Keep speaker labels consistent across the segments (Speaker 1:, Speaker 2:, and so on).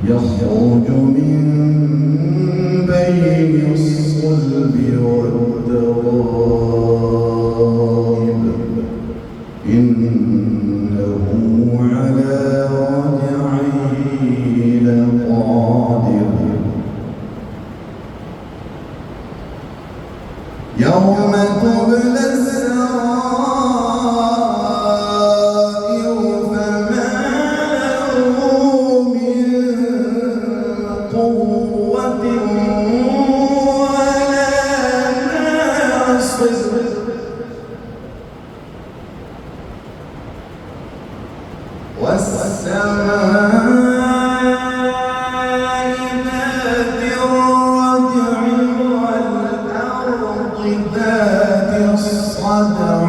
Speaker 1: يخرج من بين الصلب والترائب إنه على رجعه لقادر يوم تبلى السرائر فما له من قوة ولا ناصر والسماء ذات الرجع والأرض ذات الصدع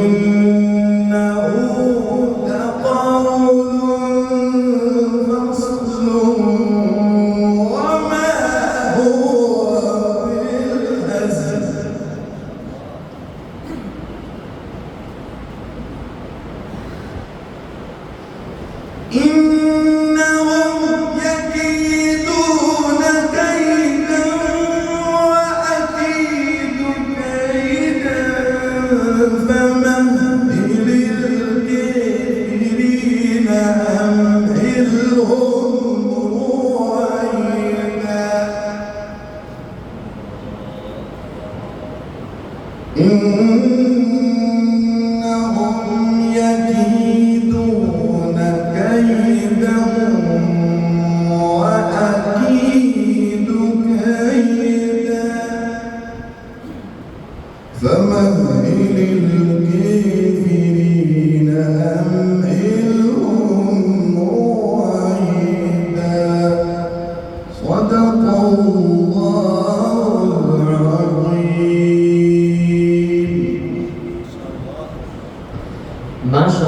Speaker 1: إنه لقول فصل وما هو بالهزل إنهم يكيدون كيدا وأكيد كيدا فمهل الكافرين أمهلهم رويدا إنهم يكيدون كيدا وأكيد كيدا فمهل الكافرين أمهلهم رويدا صدق الله العظيم. ما شاء الله.